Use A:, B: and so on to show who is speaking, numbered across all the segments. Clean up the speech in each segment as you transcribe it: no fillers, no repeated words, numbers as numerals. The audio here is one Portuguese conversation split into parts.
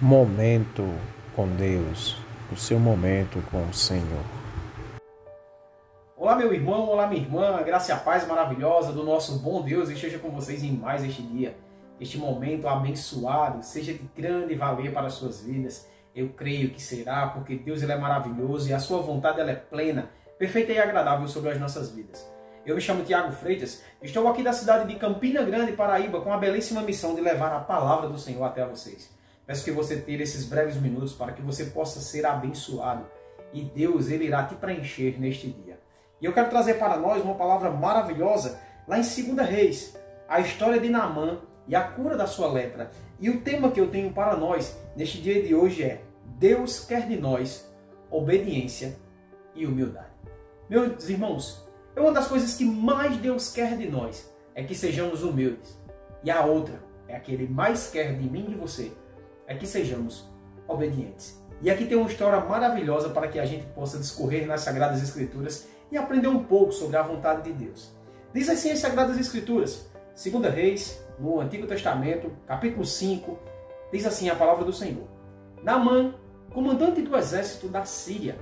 A: Momento com Deus, o seu momento com o Senhor.
B: Olá meu irmão, olá minha irmã, a graça e a paz maravilhosa do nosso bom Deus esteja com vocês em mais este dia. Este momento abençoado seja de grande valia para as suas vidas. Eu creio que será, porque Deus ele é maravilhoso e a sua vontade ela é plena, perfeita e agradável sobre as nossas vidas. Eu me chamo Tiago Freitas, estou aqui da cidade de Campina Grande, Paraíba, com a belíssima missão de levar a palavra do Senhor até vocês. Peço que você tenha esses breves minutos para que você possa ser abençoado e Deus ele irá te preencher neste dia. E eu quero trazer para nós uma palavra maravilhosa lá em 2 Reis, a história de Naamã e a cura da sua lepra. E o tema que eu tenho para nós neste dia de hoje é: Deus quer de nós obediência e humildade. Meus irmãos, uma das coisas que mais Deus quer de nós é que sejamos humildes. E a outra é a que Ele mais quer de mim e de você, é que sejamos obedientes. E aqui tem uma história maravilhosa para que a gente possa discorrer nas Sagradas Escrituras e aprender um pouco sobre a vontade de Deus. Diz assim as Sagradas Escrituras, 2 Reis, no Antigo Testamento, capítulo 5, diz assim a palavra do Senhor. Naamã, comandante do exército da Síria,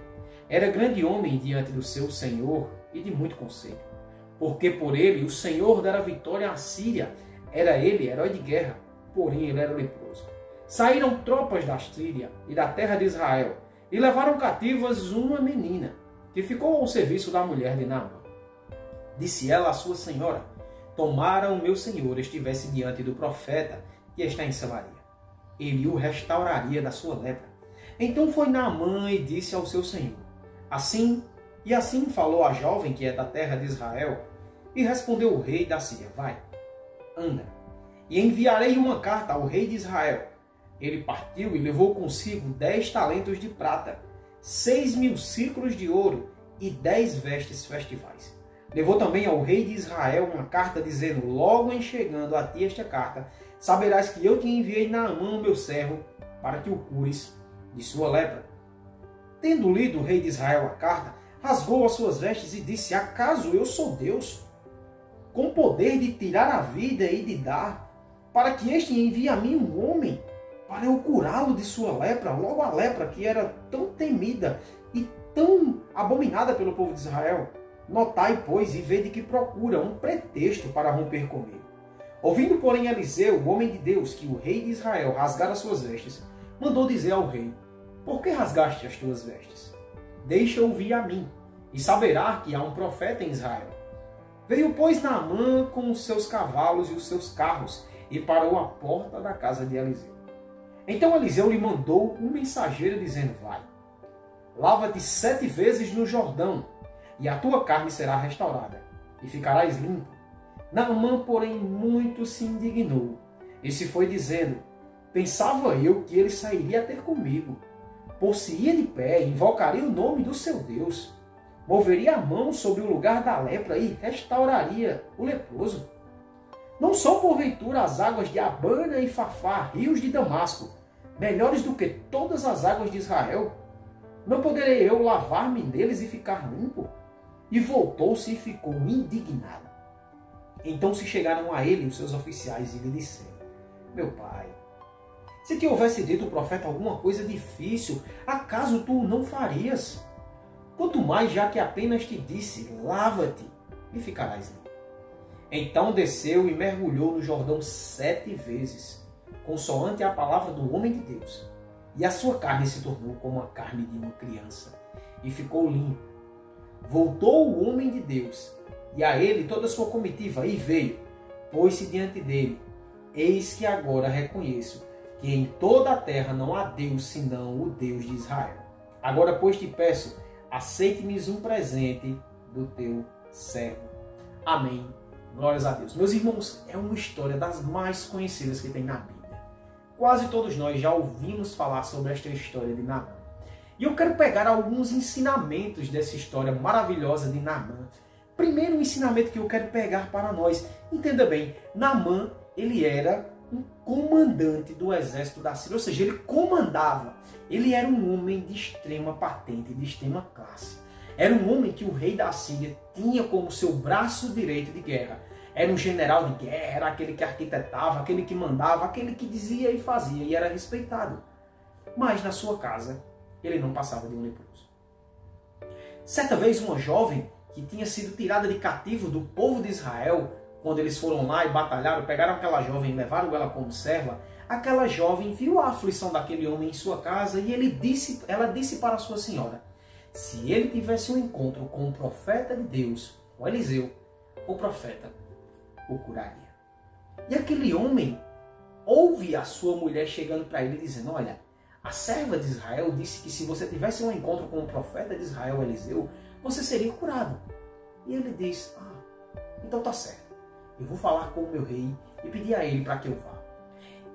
B: era grande homem diante do seu Senhor e de muito conselho, porque por ele o Senhor dera vitória à Síria. Era ele herói de guerra, porém ele era leproso. Saíram tropas da Síria e da terra de Israel e levaram cativas uma menina, que ficou ao serviço da mulher de Naamã. Disse ela à sua senhora: tomara o meu senhor estivesse diante do profeta que está em Samaria. Ele o restauraria da sua lepra. Então foi Naamã e disse ao seu senhor: assim falou a jovem que é da terra de Israel. E respondeu o rei da Síria: vai, anda, e enviarei uma carta ao rei de Israel. Ele partiu e levou consigo 10 talentos de prata, 6.000 ciclos de ouro e 10 vestes festivais. Levou também ao rei de Israel uma carta dizendo: logo em chegando a ti esta carta, saberás que eu te enviei Naamã, meu servo, para que o cures de sua lepra. Tendo lido o rei de Israel a carta, rasgou as suas vestes e disse: acaso eu sou Deus, com poder de tirar a vida e de dar, para que este envie a mim um homem, para eu curá-lo de sua lepra, logo a lepra que era tão temida e tão abominada pelo povo de Israel? Notai, pois, e vede que procura um pretexto para romper comigo. Ouvindo, porém, Eliseu, o homem de Deus, que o rei de Israel rasgara as suas vestes, mandou dizer ao rei: por que rasgaste as tuas vestes? Deixa ouvir a mim, e saberá que há um profeta em Israel. Veio, pois, Naamã com os seus cavalos e os seus carros, e parou à porta da casa de Eliseu. Então Eliseu lhe mandou um mensageiro, dizendo: vai, lava-te 7 vezes no Jordão, e a tua carne será restaurada, e ficarás limpo. Naamã, porém, muito se indignou, e se foi dizendo: pensava eu que ele sairia ter comigo, por-se-ia de pé, invocaria o nome do seu Deus, moveria a mão sobre o lugar da lepra e restauraria o leproso. Não são porventura as águas de Abana e Fafá, rios de Damasco, melhores do que todas as águas de Israel? Não poderei eu lavar-me neles e ficar limpo? E voltou-se e ficou indignado. Então se chegaram a ele os seus oficiais e lhe disseram: meu pai, se te houvesse dito o profeta alguma coisa difícil, acaso tu não farias? Quanto mais já que apenas te disse: lava-te e ficarás limpo. Então desceu e mergulhou no Jordão 7 vezes, consoante a palavra do homem de Deus. E a sua carne se tornou como a carne de uma criança, e ficou limpo. Voltou o homem de Deus, e a ele toda a sua comitiva, e veio, pôs-se diante dele. Eis que agora reconheço que em toda a terra não há Deus senão o Deus de Israel. Agora, pois, te peço, aceite-me um presente do teu servo. Amém. Glórias a Deus. Meus irmãos, é uma história das mais conhecidas que tem na Bíblia. Quase todos nós já ouvimos falar sobre esta história de Naamã. E eu quero pegar alguns ensinamentos dessa história maravilhosa de Naamã. Primeiro ensinamento que eu quero pegar para nós. Entenda bem, Naamã, ele era um comandante do exército da Síria, ou seja, ele comandava. Ele era um homem de extrema patente, de extrema classe. Era um homem que o rei da Síria tinha como seu braço direito de guerra. Era um general de guerra, era aquele que arquitetava, aquele que mandava, aquele que dizia e fazia, e era respeitado. mas na sua casa ele não passava de um leproso. Certa vez uma jovem que tinha sido tirada de cativo do povo de Israel, quando eles foram lá e batalharam, pegaram aquela jovem e levaram ela como serva, aquela jovem viu a aflição daquele homem em sua casa e ela disse para sua senhora, se ele tivesse um encontro com o profeta de Deus, com Eliseu, o profeta o curaria. E aquele homem ouve a sua mulher chegando para ele dizendo, olha, a serva de Israel disse que se você tivesse um encontro com o profeta de Israel, Eliseu, você seria curado. E ele diz, então tá certo. Eu vou falar com o meu rei e pedir a ele para que eu vá.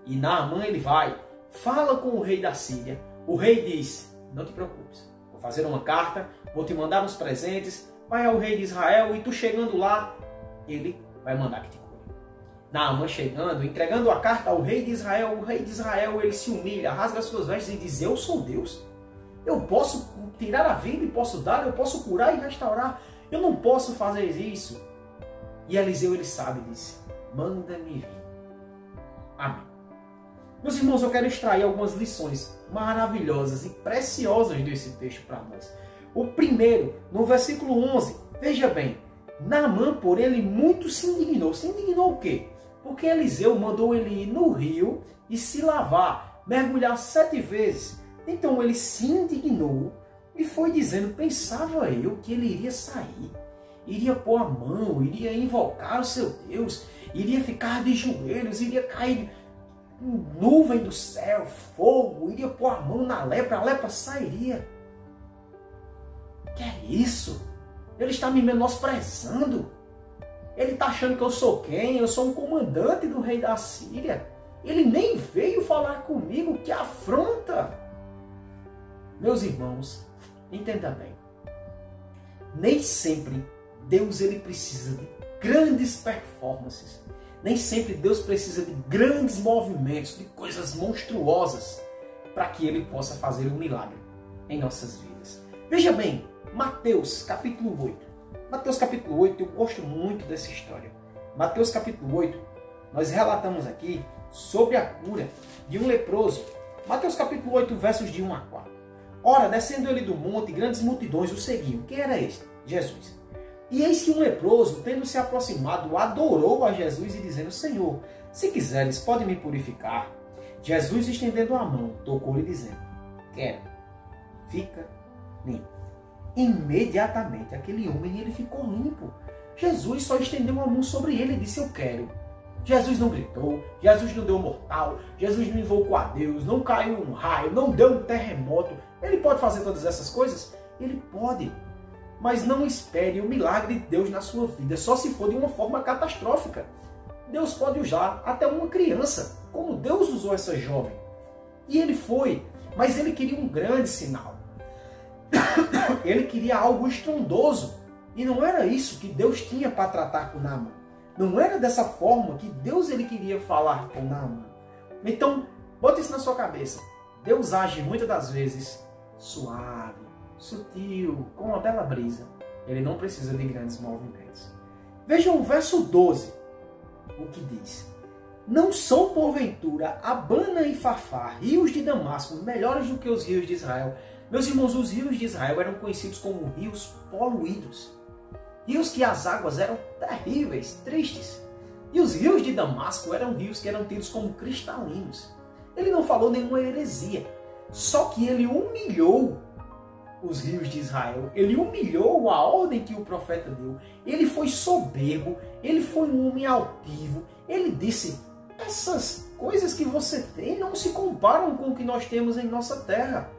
B: E Naamã ele vai, fala com o rei da Síria. O rei diz, não te preocupes, vou fazer uma carta, vou te mandar uns presentes, vai ao rei de Israel e tu chegando lá, ele vai mandar que te cure. Naamã chegando, entregando a carta ao rei de Israel, o rei de Israel ele se humilha, rasga as suas vestes e diz, eu sou Deus. Eu posso tirar a vida e posso dar, eu posso curar e restaurar. Eu não posso fazer isso. E Eliseu ele sabe, disse, manda-me vir. Amém. Meus irmãos, eu quero extrair algumas lições maravilhosas e preciosas desse texto para nós. O primeiro, no versículo 11, veja bem, Naamã, por ele, muito se indignou. Se indignou o quê? Porque Eliseu mandou ele ir no rio e se lavar, mergulhar 7 vezes. Então ele se indignou e foi dizendo, pensava eu que ele iria sair, iria pôr a mão, iria invocar o seu Deus, iria ficar de joelhos, iria cair nuvem do céu, fogo, iria pôr a mão na lepra, a lepra sairia. Que é isso? Ele está me menosprezando. Ele está achando que eu sou quem? Eu sou um comandante do rei da Síria. Ele nem veio falar comigo, que afronta. Meus irmãos, entenda bem. Nem sempre Deus ele precisa de grandes performances. Nem sempre Deus precisa de grandes movimentos, de coisas monstruosas, para que ele possa fazer um milagre em nossas vidas. Veja bem, Mateus capítulo 8. Mateus capítulo 8, eu gosto muito dessa história. Mateus capítulo 8, nós relatamos aqui sobre a cura de um leproso. Mateus capítulo 8, versos de 1 a 4. Ora, descendo ele do monte, grandes multidões o seguiam. Quem era este? Jesus. E eis que um leproso, tendo se aproximado, adorou a Jesus e dizendo, Senhor, se quiseres, pode me purificar. Jesus, estendendo a mão, tocou-lhe dizendo, quero, fica limpo. Imediatamente aquele homem ele ficou limpo. Jesus só estendeu a mão sobre ele e disse, eu quero. Jesus não gritou, Jesus não deu mortal, Jesus não invocou a Deus, não caiu um raio, não deu um terremoto. Ele pode fazer todas essas coisas? Ele pode. Mas não espere o milagre de Deus na sua vida, só se for de uma forma catastrófica. Deus pode usar até uma criança, como Deus usou essa jovem. E ele foi, mas ele queria um grande sinal. Ele queria algo estrondoso. E não era isso que Deus tinha para tratar com Naamã. Não era dessa forma que Deus ele queria falar com Naamã. Então, bota isso na sua cabeça. Deus age muitas das vezes suave, sutil, com uma bela brisa. Ele não precisa de grandes movimentos. Vejam o verso 12, o que diz. Não são porventura Abana e Fafá, rios de Damasco, melhores do que os rios de Israel. Meus irmãos, os rios de Israel eram conhecidos como rios poluídos. Rios que as águas eram terríveis, tristes. E os rios de Damasco eram rios que eram tidos como cristalinos. Ele não falou nenhuma heresia. Só que ele humilhou os rios de Israel. Ele humilhou a ordem que o profeta deu. Ele foi soberbo. Ele foi um homem altivo. Ele disse, essas coisas que você tem não se comparam com o que nós temos em nossa terra.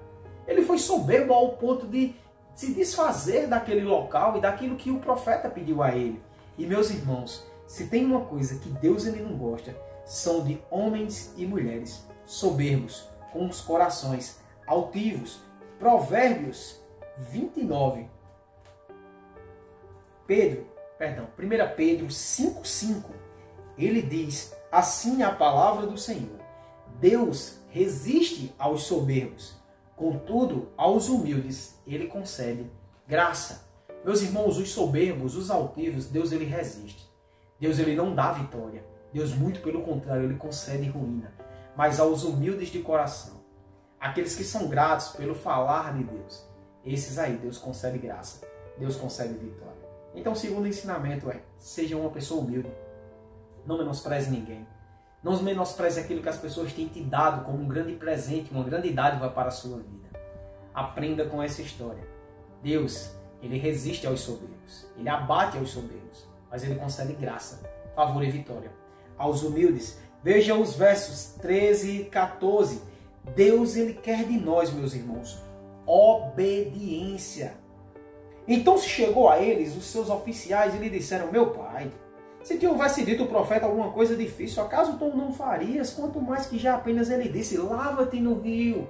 B: Ele foi soberbo ao ponto de se desfazer daquele local e daquilo que o profeta pediu a ele. E meus irmãos, se tem uma coisa que Deus ele não gosta, são de homens e mulheres soberbos, com os corações altivos. Provérbios 29. 1 Pedro 5,5. Ele diz, assim a palavra do Senhor, Deus resiste aos soberbos, contudo, aos humildes, ele concede graça. Meus irmãos, os soberbos, os altivos, Deus ele resiste. Deus ele não dá vitória. Deus, muito pelo contrário, ele concede ruína. Mas aos humildes de coração, aqueles que são gratos pelo falar de Deus, esses aí Deus concede graça, Deus concede vitória. Então o segundo ensinamento é: seja uma pessoa humilde, não menospreze ninguém, não menospreze aquilo que as pessoas têm te dado como um grande presente, uma grande dádiva para a sua vida. Aprenda com essa história. Deus, Ele resiste aos soberbos, Ele abate aos soberbos, mas Ele concede graça, favor e vitória aos humildes. Veja os versos 13 e 14. Deus, Ele quer de nós, meus irmãos, obediência. Então se chegou a eles, os seus oficiais, e lhe disseram: meu pai, se te houvesse dito o profeta alguma coisa difícil, acaso tu não farias? Quanto mais que já apenas ele disse: lava-te no rio.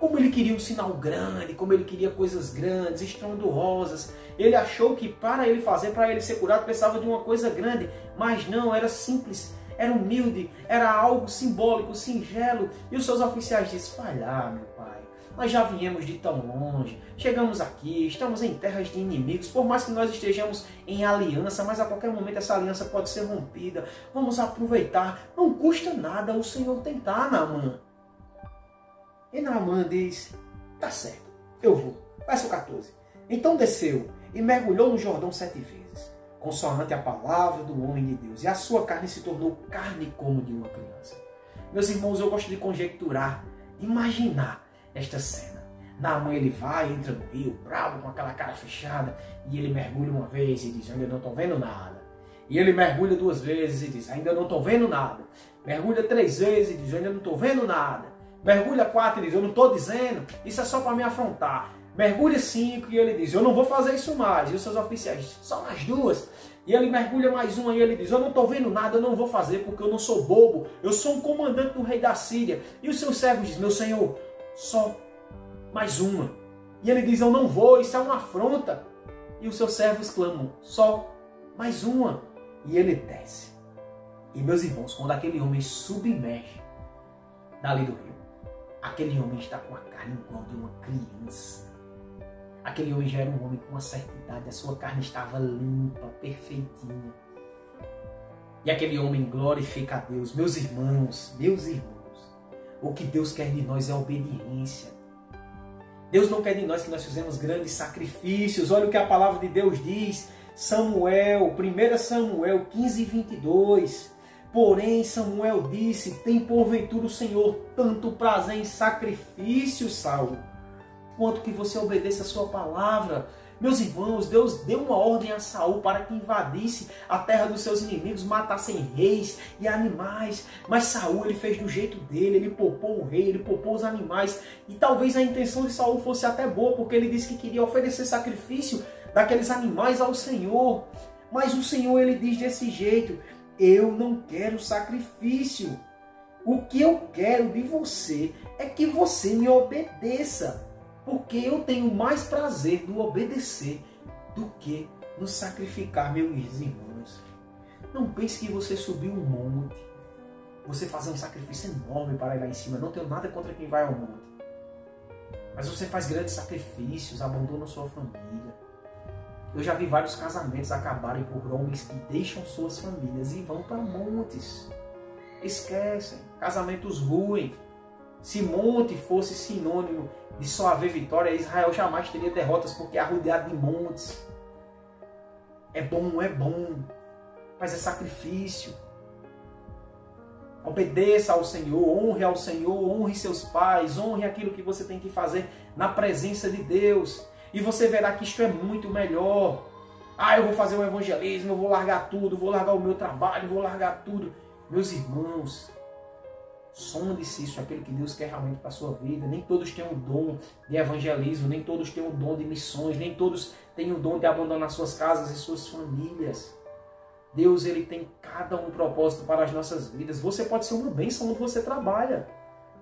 B: Como ele queria um sinal grande, como ele queria coisas grandes, estrondorosas. Ele achou que para ele fazer, para ele ser curado, precisava de uma coisa grande. Mas não, era simples, era humilde, era algo simbólico, singelo. E os seus oficiais disseram: vai lá, meu pai, nós já viemos de tão longe, chegamos aqui, estamos em terras de inimigos, por mais que nós estejamos em aliança, mas a qualquer momento essa aliança pode ser rompida. Vamos aproveitar, não custa nada o Senhor tentar, Naamã. E Naamã diz: tá certo, eu vou. Verso 14. Então desceu e mergulhou no Jordão 7 vezes, consoante a palavra do homem de Deus, e a sua carne se tornou carne como de uma criança. Meus irmãos, eu gosto de conjecturar, de imaginar esta cena. Naamã, ele vai, entra no rio, bravo, com aquela cara fechada, e ele mergulha uma vez e diz: ainda não estou vendo nada. E ele mergulha 2 vezes e diz: ainda não estou vendo nada. Mergulha 3 vezes e diz: ainda não estou vendo nada. Mergulha 4 e diz: eu não estou dizendo, isso é só para me afrontar. Mergulha 5 e ele diz: eu não vou fazer isso mais. E os seus oficiais dizem: só mais 2. E ele mergulha mais 1 e ele diz: eu não estou vendo nada, eu não vou fazer porque eu não sou bobo. Eu sou um comandante do rei da Síria. E os seus servos dizem: meu senhor, só mais 1. E ele diz: eu não vou, isso é uma afronta. E os seus servos clamam: só mais 1. E ele desce. E meus irmãos, quando aquele homem submerge dali do rio, aquele homem está com a carne igual de uma criança. Aquele homem já era um homem com uma certa idade, a sua carne estava limpa, perfeitinha. E aquele homem glorifica a Deus. Meus irmãos, o que Deus quer de nós é obediência. Deus não quer de nós que nós fizemos grandes sacrifícios. Olha o que a palavra de Deus diz. Samuel, 1 Samuel 15, 22. Porém, Samuel disse: tem porventura o Senhor tanto prazer em sacrifícios, Saul, quanto que você obedeça a sua palavra. Meus irmãos, Deus deu uma ordem a Saul para que invadisse a terra dos seus inimigos, matassem reis e animais. Mas Saul, ele fez do jeito dele, ele poupou o rei, ele poupou os animais. E talvez a intenção de Saul fosse até boa, porque ele disse que queria oferecer sacrifício daqueles animais ao Senhor. Mas o Senhor, ele diz desse jeito: eu não quero sacrifício. O que eu quero de você é que você me obedeça. Porque eu tenho mais prazer no obedecer do que no sacrificar, meus irmãos. Não pense que você subiu um monte, você fazer um sacrifício enorme para ir lá em cima. Não tenho nada contra quem vai ao monte. Mas você faz grandes sacrifícios, abandona sua família. Eu já vi vários casamentos acabarem por homens que deixam suas famílias e vão para montes. Esquecem. Casamentos ruins. Se monte fosse sinônimo de só haver vitória, Israel jamais teria derrotas, porque é rodeado de montes. É bom, mas é sacrifício. Obedeça ao Senhor, honre ao Senhor, honre seus pais, honre aquilo que você tem que fazer na presença de Deus. E você verá que isto é muito melhor. Eu vou fazer um evangelismo, eu vou largar tudo, vou largar o meu trabalho, vou largar tudo. Meus irmãos, sonde se isso é aquilo que Deus quer realmente para a sua vida. Nem todos têm o dom de evangelismo, nem todos têm o dom de missões, nem todos têm o dom de abandonar suas casas e suas famílias. Deus, ele tem cada um propósito para as nossas vidas. Você pode ser uma bênção onde você trabalha.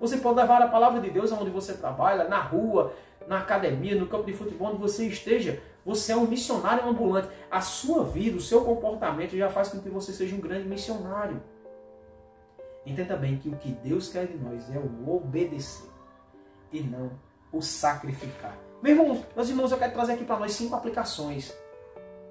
B: Você pode levar a palavra de Deus aonde você trabalha, na rua, na academia, no campo de futebol, onde você esteja. Você é um missionário ambulante. A sua vida, o seu comportamento já faz com que você seja um grande missionário. Entenda bem que o que Deus quer de nós é o obedecer e não o sacrificar. Meus irmãos, eu quero trazer aqui para nós 5 aplicações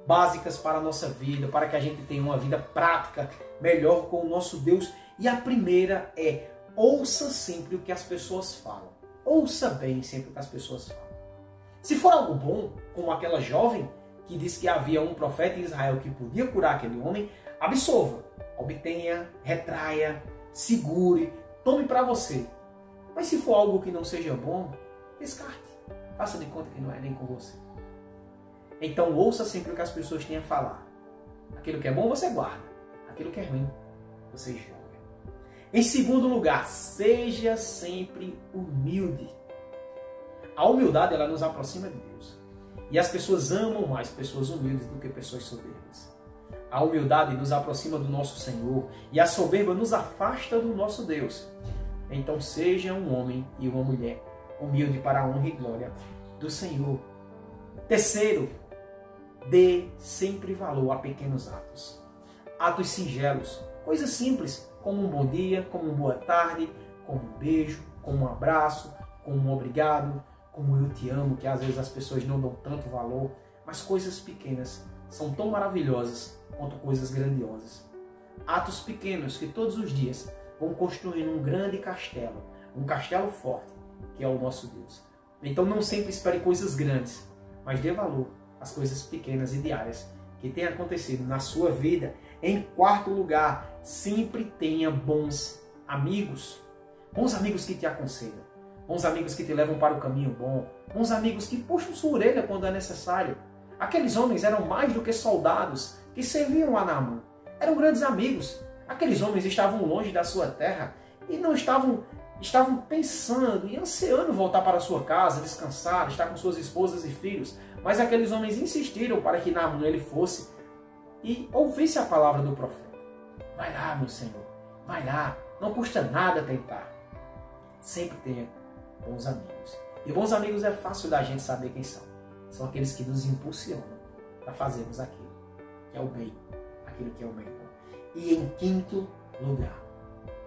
B: básicas para a nossa vida, para que a gente tenha uma vida prática, melhor com o nosso Deus. E a primeira é: ouça sempre o que as pessoas falam. Ouça bem sempre o que as pessoas falam. Se for algo bom, como aquela jovem que disse que havia um profeta em Israel que podia curar aquele homem, absorva, obtenha, retraia, segure, tome para você. Mas se for algo que não seja bom, descarte. Faça de conta que não é nem com você. Então ouça sempre o que as pessoas têm a falar. Aquilo que é bom você guarda. Aquilo que é ruim você joga. Em segundo lugar, seja sempre humilde. A humildade, ela nos aproxima de Deus. E as pessoas amam mais pessoas humildes do que pessoas soberbas. A humildade nos aproxima do nosso Senhor e a soberba nos afasta do nosso Deus. Então seja um homem e uma mulher humilde para a honra e glória do Senhor. Terceiro, dê sempre valor a pequenos atos. Atos singelos, coisas simples, como um bom dia, como uma boa tarde, como um beijo, como um abraço, como um obrigado, como eu te amo, que às vezes as pessoas não dão tanto valor, mas coisas pequenas são tão maravilhosas quanto coisas grandiosas. Atos pequenos que todos os dias vão construindo um grande castelo, um castelo forte, que é o nosso Deus. Então não sempre espere coisas grandes, mas dê valor às coisas pequenas e diárias que têm acontecido na sua vida. Em quarto lugar, sempre tenha bons amigos. Bons amigos que te aconselham, bons amigos que te levam para o caminho bom, bons amigos que puxam sua orelha quando é necessário. Aqueles homens eram mais do que soldados que serviam a Naamã. Eram grandes amigos. Aqueles homens estavam longe da sua terra e não estavam pensando e ansiando voltar para a sua casa, descansar, estar com suas esposas e filhos. Mas aqueles homens insistiram para que Naamã ele fosse e ouvisse a palavra do profeta. Vai lá, meu Senhor, vai lá, não custa nada tentar. Sempre tenha bons amigos. E bons amigos é fácil da gente saber quem são. São aqueles que nos impulsionam para fazermos aquilo que é o bem, aquilo que é o bem bom. E em quinto lugar,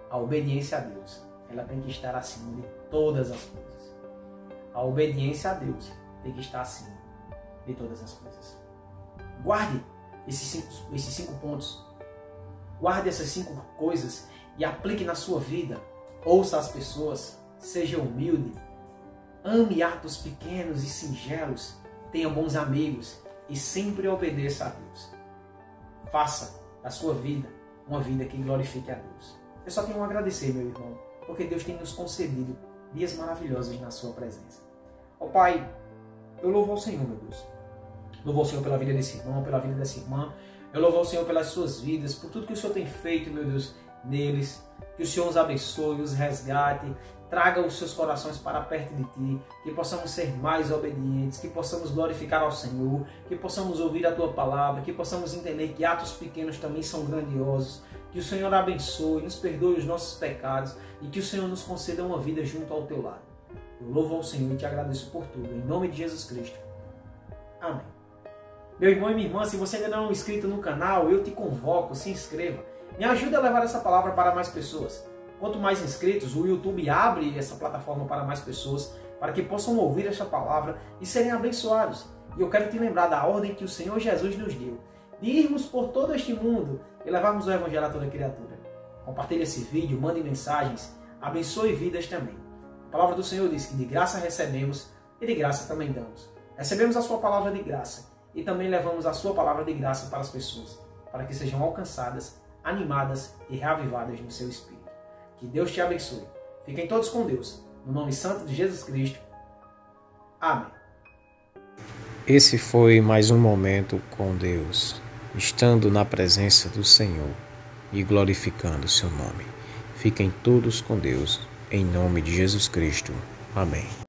B: a obediência a Deus, ela tem que estar acima de todas as coisas. A obediência a Deus tem que estar acima de todas as coisas. Guarde esses cinco pontos. Guarde essas 5 coisas e aplique na sua vida. Ouça as pessoas, seja humilde, ame atos pequenos e singelos, tenha bons amigos e sempre obedeça a Deus. Faça da sua vida uma vida que glorifique a Deus. Eu só tenho a agradecer, meu irmão, porque Deus tem nos concedido dias maravilhosos na sua presença. Ó Pai, eu louvo ao Senhor, meu Deus. Louvo ao Senhor pela vida desse irmão, pela vida dessa irmã. Eu louvo ao Senhor pelas suas vidas, por tudo que o Senhor tem feito, meu Deus, neles. Que o Senhor os abençoe, os resgate, traga os seus corações para perto de Ti, que possamos ser mais obedientes, que possamos glorificar ao Senhor, que possamos ouvir a Tua palavra, que possamos entender que atos pequenos também são grandiosos, que o Senhor abençoe, nos perdoe os nossos pecados e que o Senhor nos conceda uma vida junto ao Teu lado. Eu louvo ao Senhor e Te agradeço por tudo, em nome de Jesus Cristo. Amém. Meu irmão e minha irmã, se você ainda não é inscrito no canal, eu te convoco, se inscreva. Me ajude a levar essa palavra para mais pessoas. Quanto mais inscritos, o YouTube abre essa plataforma para mais pessoas, para que possam ouvir essa palavra e serem abençoados. E eu quero te lembrar da ordem que o Senhor Jesus nos deu, de irmos por todo este mundo e levarmos o Evangelho a toda criatura. Compartilhe esse vídeo, mande mensagens, abençoe vidas também. A palavra do Senhor diz que de graça recebemos e de graça também damos. Recebemos a sua palavra de graça e também levamos a sua palavra de graça para as pessoas, para que sejam alcançadas, animadas e reavivadas no seu espírito. Que Deus te abençoe. Fiquem todos com Deus. No nome santo de Jesus Cristo. Amém.
A: Esse foi mais um momento com Deus, estando na presença do Senhor e glorificando o seu nome. Fiquem todos com Deus, em nome de Jesus Cristo. Amém.